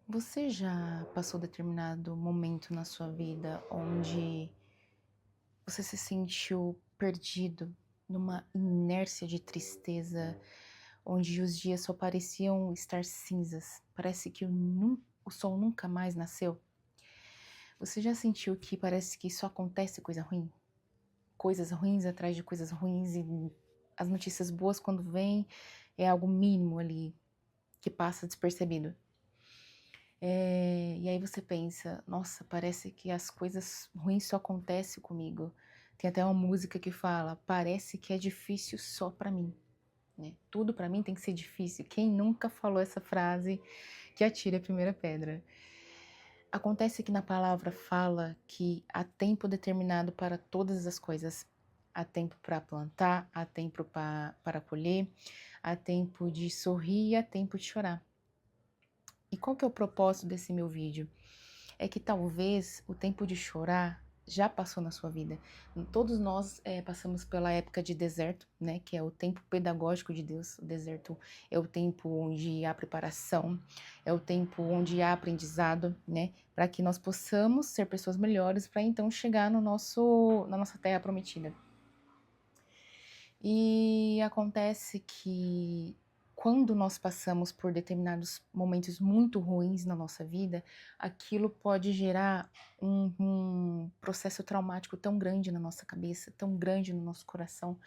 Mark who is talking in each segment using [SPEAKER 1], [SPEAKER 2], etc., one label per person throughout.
[SPEAKER 1] Você já passou determinado momento na sua vida onde você se sentiu perdido numa inércia de tristeza, onde os dias só pareciam estar cinzas? Parece que o sol nunca mais nasceu? Você já sentiu que parece que só acontece coisa ruim? Coisas ruins atrás de coisas ruins e as notícias boas quando vêm é algo mínimo ali que passa despercebido. E aí você pensa: "Nossa, parece que as coisas ruins só acontecem comigo". Tem até uma música que fala: "Parece que é difícil só pra mim", né. Tudo pra mim tem que ser difícil. Quem nunca falou essa frase, que atire a primeira pedra. Acontece que na palavra fala que há tempo determinado para todas as coisas. Há tempo para plantar, há tempo para colher, há tempo de sorrir e há tempo de chorar. E qual que é o propósito desse meu vídeo? É que talvez o tempo de chorar já passou na sua vida. Todos nós passamos pela época de deserto, né? Que é o tempo pedagógico de Deus. O deserto é o tempo onde há preparação, é o tempo onde há aprendizado, né? Para que nós possamos ser pessoas melhores para então chegar na nossa terra prometida. E acontece que quando nós passamos por determinados momentos muito ruins na nossa vida, aquilo pode gerar um processo traumático tão grande na nossa cabeça, tão grande no nosso coração,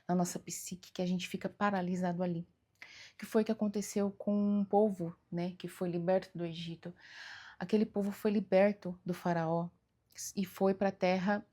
[SPEAKER 1] na nossa psique, que a gente fica paralisado ali. Que foi o que aconteceu com um povo, né, que foi liberto do Egito. Aquele povo foi liberto do faraó e foi para a terra,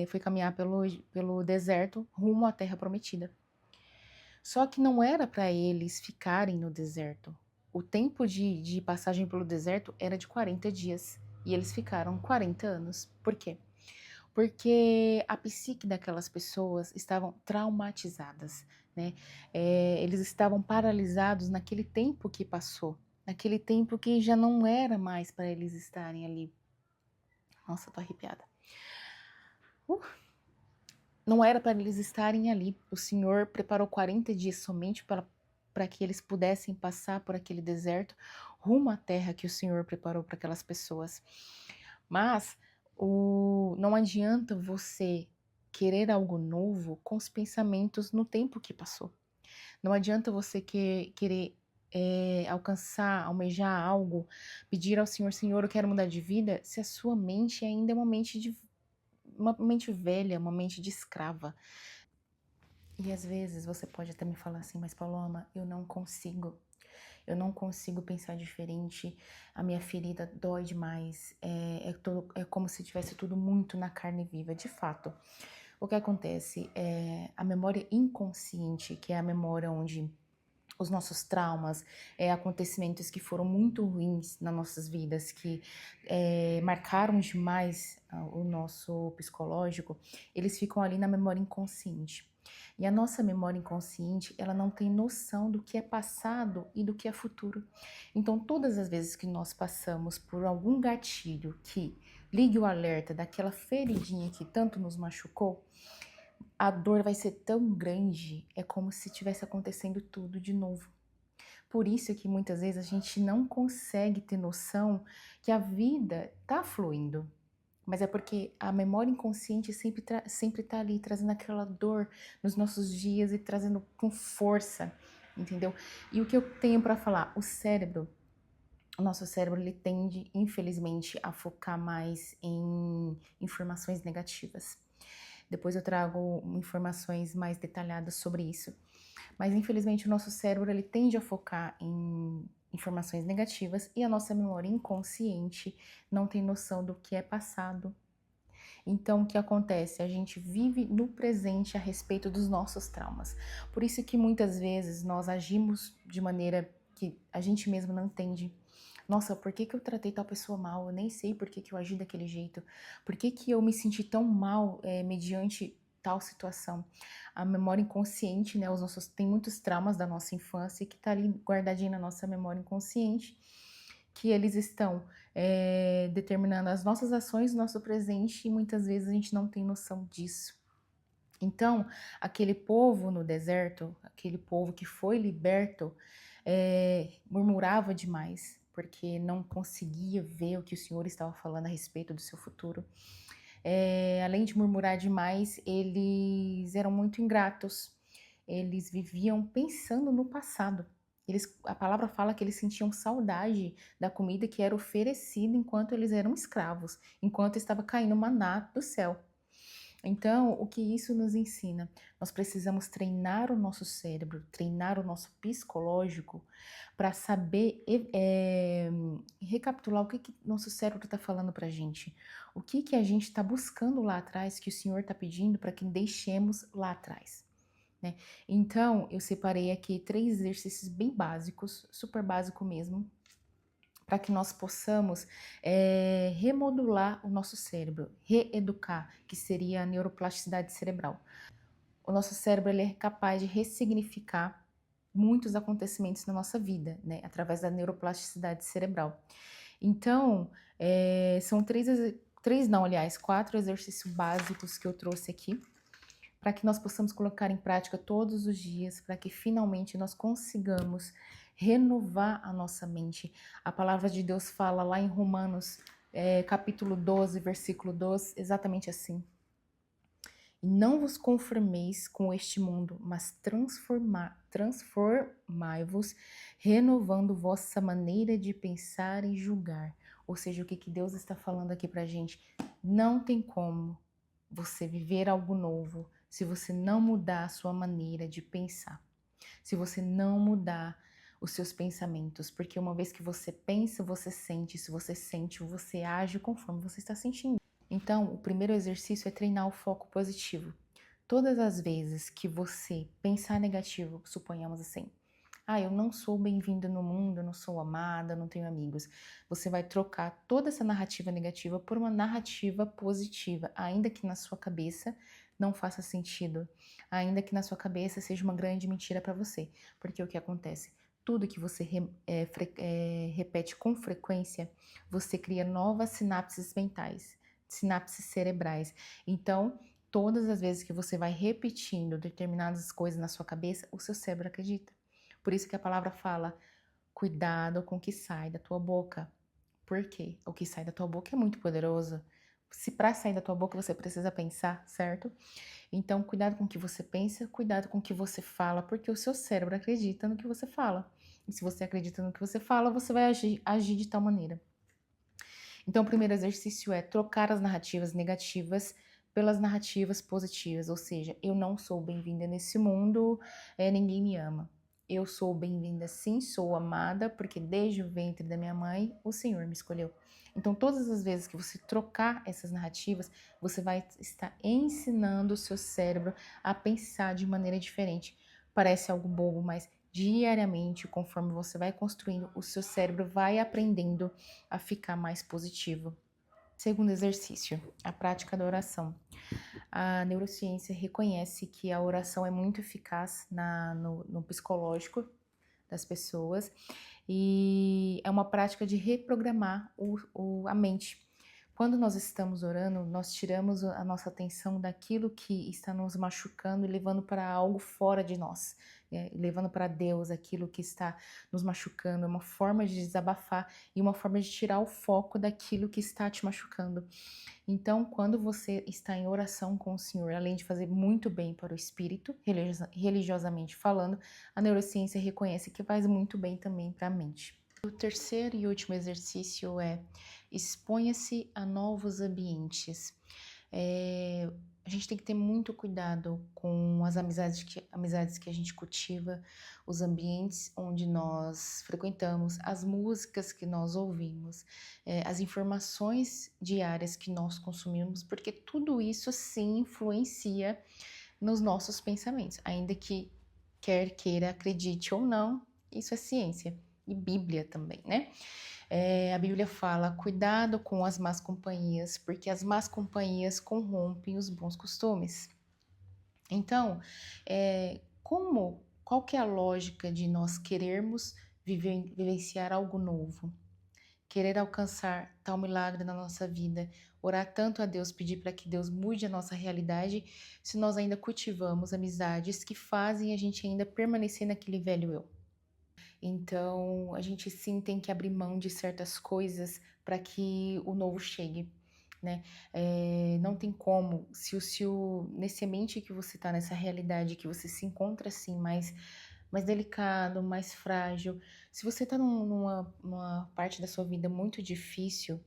[SPEAKER 1] foi caminhar pelo deserto rumo à terra prometida. Só que não era para eles ficarem no deserto. O tempo de passagem pelo deserto era de 40 dias e eles ficaram 40 anos. Por quê? Porque a psique daquelas pessoas estavam traumatizadas, né? Eles estavam paralisados naquele tempo que passou, naquele tempo que já não era mais para eles estarem ali. Nossa, tô arrepiada. Uh, não era para eles estarem ali. O Senhor preparou 40 dias somente para que eles pudessem passar por aquele deserto rumo à terra que o Senhor preparou para aquelas pessoas. Mas não adianta você querer algo novo com os pensamentos no tempo que passou. Não adianta você querer alcançar, almejar algo, pedir ao Senhor, Senhor, eu quero mudar de vida, se a sua mente ainda é uma mente velha, uma mente de escrava. E às vezes você pode até me falar assim, mas Paloma, eu não consigo. Eu não consigo pensar diferente, a minha ferida dói demais, é como se tivesse tudo muito na carne viva. De fato, o que acontece é a memória inconsciente, que é a memória onde os nossos traumas, acontecimentos que foram muito ruins nas nossas vidas, que marcaram demais o nosso psicológico, eles ficam ali na memória inconsciente. E a nossa memória inconsciente, ela não tem noção do que é passado e do que é futuro. Então, todas as vezes que nós passamos por algum gatilho que ligue o alerta daquela feridinha que tanto nos machucou, a dor vai ser tão grande, é como se estivesse acontecendo tudo de novo. Por isso que muitas vezes a gente não consegue ter noção que a vida tá fluindo. Mas é porque a memória inconsciente sempre tá ali, trazendo aquela dor nos nossos dias e trazendo com força, entendeu? E o que eu tenho para falar? O nosso cérebro, ele tende, infelizmente, a focar mais em informações negativas. Depois eu trago informações mais detalhadas sobre isso. Mas infelizmente o nosso cérebro, ele tende a focar em informações negativas e a nossa memória inconsciente não tem noção do que é passado. Então o que acontece? A gente vive no presente a respeito dos nossos traumas. Por isso que muitas vezes nós agimos de maneira que a gente mesmo não entende. Nossa, por que que eu tratei tal pessoa mal? Eu nem sei por que que eu agi daquele jeito. Por que que eu me senti tão mal mediante tal situação? A memória inconsciente, né? Tem muitos traumas da nossa infância que tá ali guardadinho na nossa memória inconsciente, que eles estão determinando as nossas ações, nosso presente, e muitas vezes a gente não tem noção disso. Então, aquele povo no deserto, aquele povo que foi liberto, murmurava demais, porque não conseguia ver o que o Senhor estava falando a respeito do seu futuro. Além de murmurar demais, eles eram muito ingratos. Eles viviam pensando no passado. A palavra fala que eles sentiam saudade da comida que era oferecida enquanto eles eram escravos, enquanto estava caindo maná do céu. Então, o que isso nos ensina? Nós precisamos treinar o nosso cérebro, treinar o nosso psicológico para saber recapitular o que nosso cérebro está falando para a gente. O que a gente está buscando lá atrás, que o Senhor está pedindo para que deixemos lá atrás. Né? Então, eu separei aqui 3 exercícios bem básicos, super básico mesmo, para que nós possamos remodular o nosso cérebro, reeducar, que seria a neuroplasticidade cerebral. O nosso cérebro ele é capaz de ressignificar muitos acontecimentos na nossa vida, né, através da neuroplasticidade cerebral. Então, são 4 exercícios básicos que eu trouxe aqui, para que nós possamos colocar em prática todos os dias, para que finalmente nós consigamos renovar a nossa mente. A palavra de Deus fala lá em Romanos, capítulo 12, versículo 12, exatamente assim. E não vos conformeis com este mundo, mas transformai-vos, renovando vossa maneira de pensar e julgar. Ou seja, o que Deus está falando aqui pra gente? Não tem como você viver algo novo se você não mudar a sua maneira de pensar. Se você não mudar os seus pensamentos, porque uma vez que você pensa, você sente, se você sente, você age conforme você está sentindo. Então, o primeiro exercício é treinar o foco positivo. Todas as vezes que você pensar negativo, suponhamos assim, eu não sou bem-vinda no mundo, eu não sou amada, eu não tenho amigos. Você vai trocar toda essa narrativa negativa por uma narrativa positiva, ainda que na sua cabeça não faça sentido, ainda que na sua cabeça seja uma grande mentira para você. Porque o que acontece? Tudo que você repete com frequência, você cria novas sinapses mentais, sinapses cerebrais. Então, todas as vezes que você vai repetindo determinadas coisas na sua cabeça, o seu cérebro acredita. Por isso que a palavra fala, cuidado com o que sai da tua boca. Por quê? O que sai da tua boca é muito poderoso. Se para sair da tua boca você precisa pensar, certo? Então, cuidado com o que você pensa, cuidado com o que você fala, porque o seu cérebro acredita no que você fala. E se você acredita no que você fala, você vai agir de tal maneira. Então, o primeiro exercício é trocar as narrativas negativas pelas narrativas positivas, ou seja, eu não sou bem-vinda nesse mundo, ninguém me ama. Eu sou bem-vinda sim, sou amada, porque desde o ventre da minha mãe, o Senhor me escolheu. Então, todas as vezes que você trocar essas narrativas, você vai estar ensinando o seu cérebro a pensar de maneira diferente. Parece algo bobo, mas diariamente, conforme você vai construindo, o seu cérebro vai aprendendo a ficar mais positivo. Segundo exercício, a prática da oração. A neurociência reconhece que a oração é muito eficaz no psicológico das pessoas e é uma prática de reprogramar a mente. Quando nós estamos orando, nós tiramos a nossa atenção daquilo que está nos machucando e levando para algo fora de nós, levando para Deus aquilo que está nos machucando. É uma forma de desabafar e uma forma de tirar o foco daquilo que está te machucando. Então, quando você está em oração com o Senhor, além de fazer muito bem para o espírito, religiosamente falando, a neurociência reconhece que faz muito bem também para a mente. O terceiro e último exercício é exponha-se a novos ambientes. A gente tem que ter muito cuidado com as amizades que a gente cultiva, os ambientes onde nós frequentamos, as músicas que nós ouvimos, as informações diárias que nós consumimos, porque tudo isso sim influencia nos nossos pensamentos, ainda que quer queira, acredite ou não, isso é ciência e Bíblia também, né? A Bíblia fala, cuidado com as más companhias, porque as más companhias corrompem os bons costumes. Então, qual que é a lógica de nós querermos vivenciar algo novo? Querer alcançar tal milagre na nossa vida, orar tanto a Deus, pedir para que Deus mude a nossa realidade, se nós ainda cultivamos amizades que fazem a gente ainda permanecer naquele velho eu. Então, a gente sim tem que abrir mão de certas coisas para que o novo chegue, né? Não tem como, se nesse ambiente que você tá, nessa realidade que você se encontra assim, mais delicado, mais frágil, se você tá numa parte da sua vida muito difícil,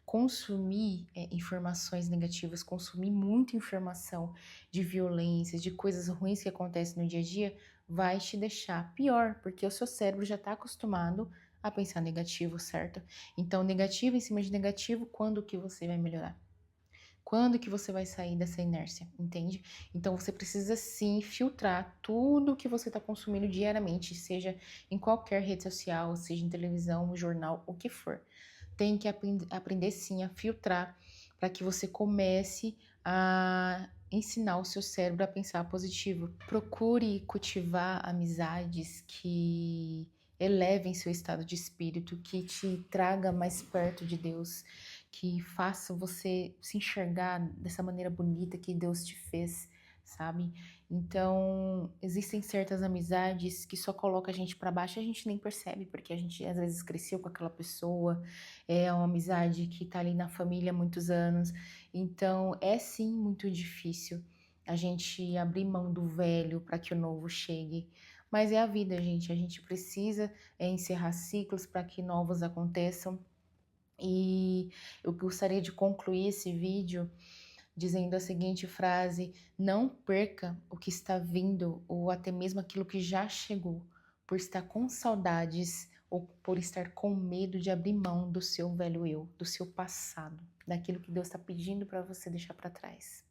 [SPEAKER 1] consumir informações negativas, consumir muita informação de violência, de coisas ruins que acontecem no dia a dia, vai te deixar pior, porque o seu cérebro já está acostumado a pensar negativo, certo? Então, negativo em cima de negativo, quando que você vai melhorar? Quando que você vai sair dessa inércia, entende? Então você precisa sim filtrar tudo que você está consumindo diariamente, seja em qualquer rede social, seja em televisão, jornal, o que for. Tem que aprender sim a filtrar para que você comece a ensinar o seu cérebro a pensar positivo. Procure cultivar amizades que elevem seu estado de espírito, que te traga mais perto de Deus, que faça você se enxergar dessa maneira bonita que Deus te fez, sabe? Então, existem certas amizades que só colocam a gente para baixo e a gente nem percebe, porque a gente às vezes cresceu com aquela pessoa, é uma amizade que tá ali na família há muitos anos. Então, é sim muito difícil a gente abrir mão do velho para que o novo chegue. Mas é a vida, gente. A gente precisa encerrar ciclos para que novos aconteçam. E eu gostaria de concluir esse vídeo dizendo a seguinte frase: não perca o que está vindo ou até mesmo aquilo que já chegou, por estar com saudades ou por estar com medo de abrir mão do seu velho eu, do seu passado, daquilo que Deus está pedindo para você deixar para trás.